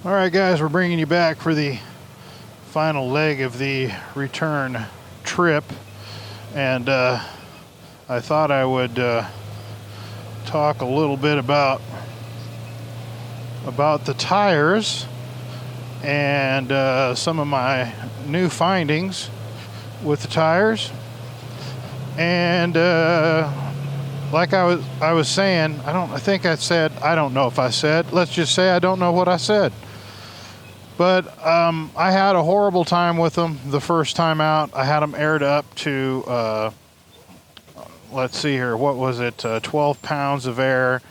All right, guys, we're bringing you back for the final leg of the return trip, and I thought I would talk a little bit about the tires and some of my new findings with the tires. And like I was saying, I don't know if I said, let's just say I don't know what I said. But I had a horrible time with them the first time out. I had them aired up to, let's see here, what was it, 12 pounds of air.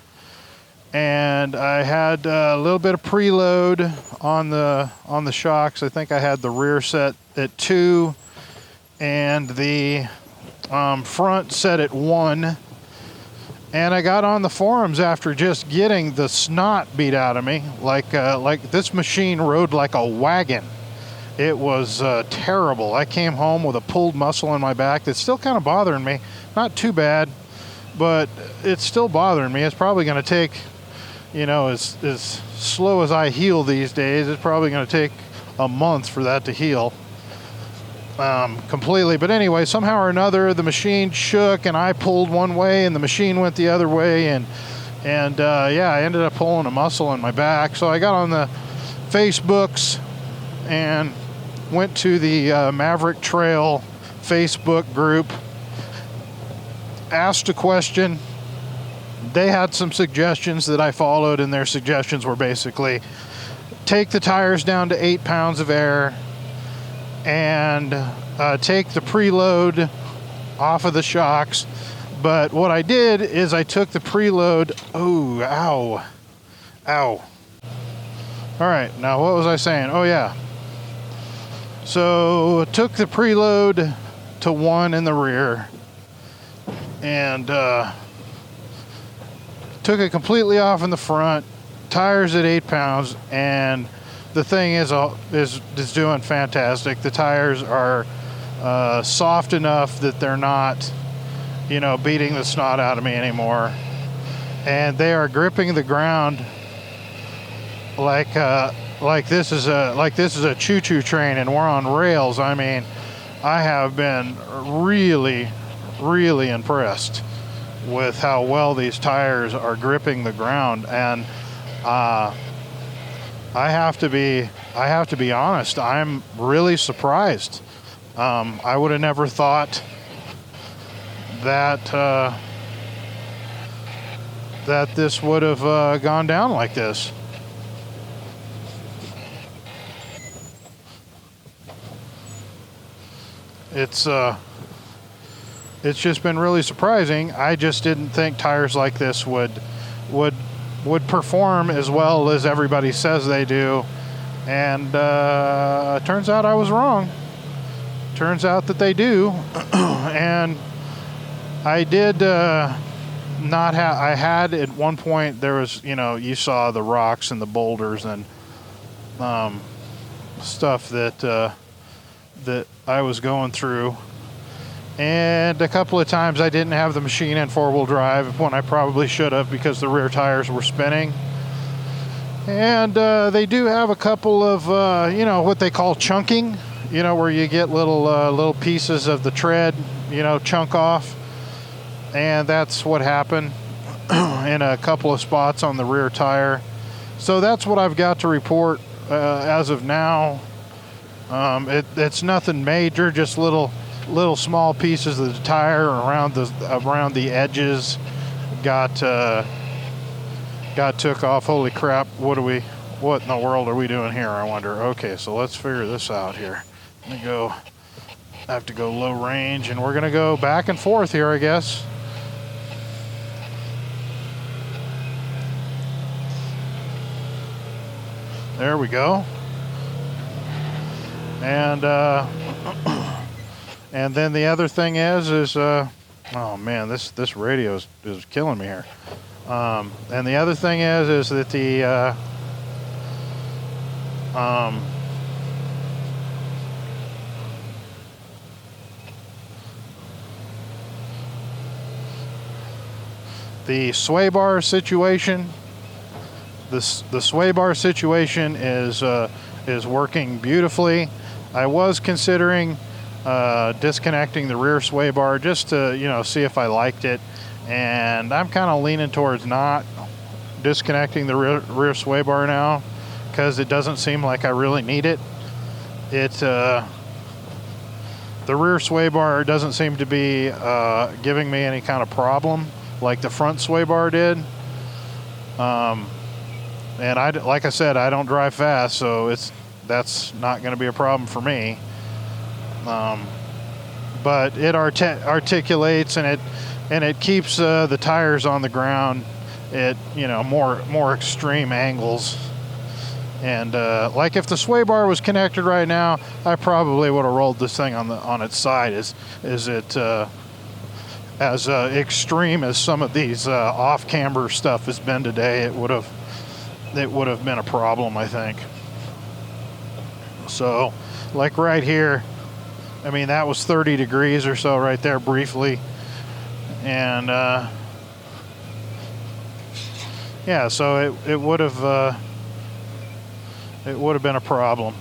And I had a little bit of preload on the shocks. I think I had the rear set at 2 and the front set at 1. And I got on the forums after just getting the snot beat out of me. Like this machine rode like a wagon. It was terrible. I came home with a pulled muscle in my back that's still kind of bothering me. Not too bad, but it's still bothering me. It's probably going to take, as slow as I heal these days, it's probably going to take a month for that to heal completely. But anyway, somehow or another, the machine shook and I pulled one way and the machine went the other way, and I ended up pulling a muscle in my back. So I got on the Facebooks and went to the Maverick Trail Facebook group, asked a question. They had some suggestions that I followed, and their suggestions were basically take the tires down to 8 pounds of air and take the preload off of the shocks. But what I did is I took the preload. Oh, ow. All right, now what was I saying? Oh, yeah. So took the preload to 1 in the rear and took it completely off in the front, tires at 8 pounds, and the thing is doing fantastic. The tires are soft enough that they're not, beating the snot out of me anymore, and they are gripping the ground like this is a choo-choo train, and we're on rails. I mean, I have been really, really impressed with how well these tires are gripping the ground, and I have to be honest, I'm really surprised. I would have never thought that this would have gone down like this. It's just been really surprising. I just didn't think tires like this would perform as well as everybody says they do, and turns out I was wrong. Turns out that they do. And I did not have, I had at one point, there was, you saw the rocks and the boulders and stuff that I was going through. And a couple of times I didn't have the machine in 4-wheel drive when I probably should have, because the rear tires were spinning. And they do have a couple of, what they call chunking, where you get little pieces of the tread, chunk off. And that's what happened in a couple of spots on the rear tire. So that's what I've got to report as of now. It's nothing major, just little small pieces of the tire around the edges got took off. Holy crap, what in the world are we doing here, I wonder? Okay, so let's figure this out here. I have to go low range, and we're gonna go back and forth here, I guess. There we go. And and then the other thing is oh man, this radio is killing me here. And the other thing is that the sway bar situation the sway bar situation is working beautifully. I was considering disconnecting the rear sway bar just to see if I liked it, and I'm kind of leaning towards not disconnecting the rear sway bar now, because it doesn't seem like I really need it. The rear sway bar doesn't seem to be giving me any kind of problem like the front sway bar did. And like I said, I don't drive fast, so that's not going to be a problem for me. But it articulates, and it keeps the tires on the ground at more extreme angles. And like if the sway bar was connected right now, I probably would have rolled this thing on its side. Is it as extreme as some of these off-camber stuff has been today? It would have been a problem, I think. So, like right here, I mean, that was 30 degrees or so right there briefly, and yeah, so it would have been a problem.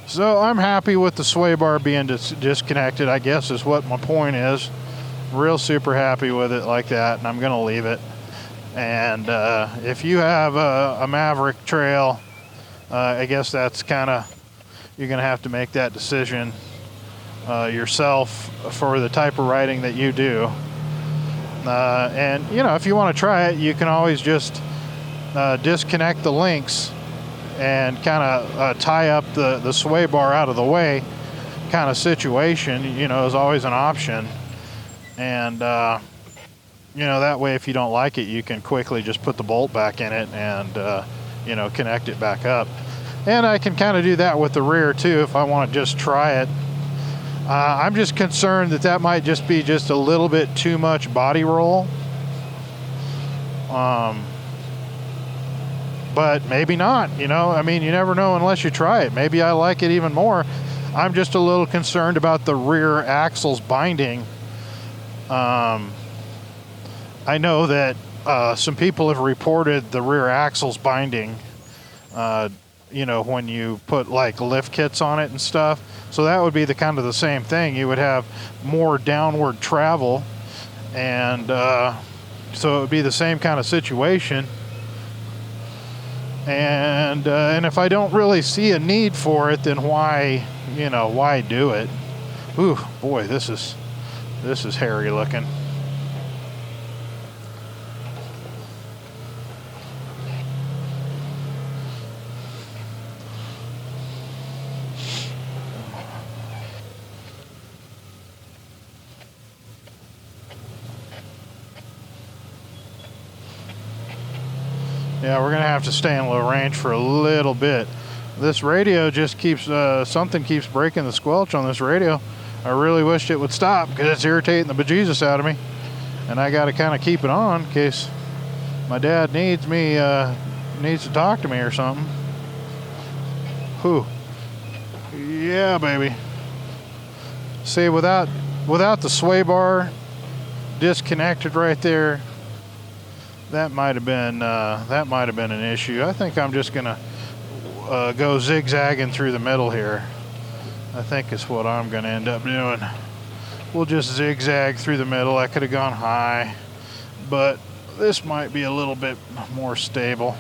So I'm happy with the sway bar being disconnected, I guess is what my point is. Real super happy with it like that, and I'm going to leave it. And if you have a Maverick trail, I guess that's kind of, you're going to have to make that decision yourself for the type of riding that you do. And if you want to try it, you can always just disconnect the links and kind of tie up the sway bar out of the way kind of situation, is always an option. And that way, if you don't like it, you can quickly just put the bolt back in it and connect it back up. And I can kind of do that with the rear too if I want to just try it. I'm just concerned that might just be just a little bit too much body roll. But maybe not, I mean, you never know unless you try it. Maybe I like it even more. I'm just a little concerned about the rear axles binding. I know that some people have reported the rear axles binding, when you put like lift kits on it and stuff. So that would be the kind of the same thing. You would have more downward travel, and so it would be the same kind of situation. And if I don't really see a need for it, then why do it? Ooh, boy, this is hairy looking. Yeah, we're gonna have to stay in low range for a little bit. This radio just keeps, something keeps breaking the squelch on this radio. I really wished it would stop because it's irritating the bejesus out of me. And I gotta kind of keep it on in case my dad needs to talk to me or something. Whew. Yeah, baby. See, without the sway bar disconnected right there, that might have been an issue. I think I'm just gonna go zigzagging through the middle here. I think is what I'm gonna end up doing. We'll just zigzag through the middle. I could have gone high, but this might be a little bit more stable.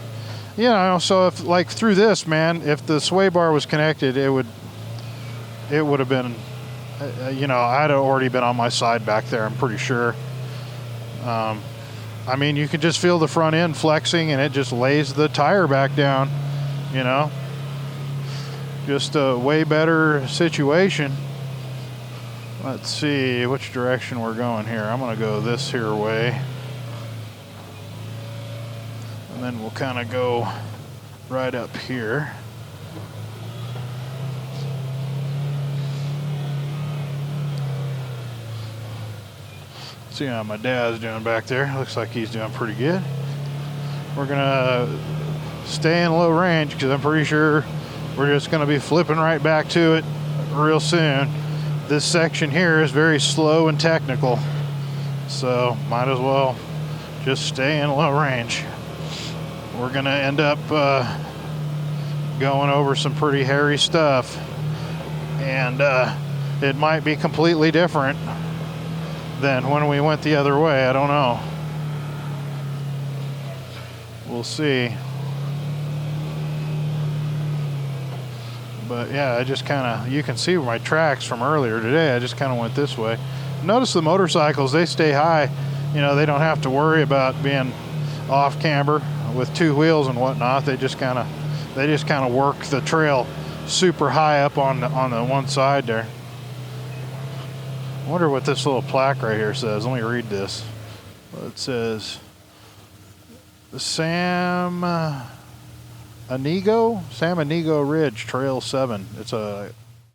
So if like through this, man, if the sway bar was connected, it would have been, I'd have already been on my side back there, I'm pretty sure. I mean, you can just feel the front end flexing, and it just lays the tire back down, Just a way better situation. Let's see which direction we're going here. I'm going to go this here way. And then we'll kind of go right up here. See how my dad's doing back there. Looks like he's doing pretty good. We're gonna stay in low range because I'm pretty sure we're just gonna be flipping right back to it real soon. This section here is very slow and technical, so might as well just stay in low range. We're gonna end up going over some pretty hairy stuff, and it might be completely different than when we went the other way. I don't know. We'll see. But yeah, I just kind of, you can see my tracks from earlier today. I just kind of went this way. Notice the motorcycles, they stay high. You know, they don't have to worry about being off camber with two wheels and whatnot. They just kind of work the trail super high up on the one side there. I wonder what this little plaque right here says. Let me read this. It says San Inigo Ridge Trail 7. It's a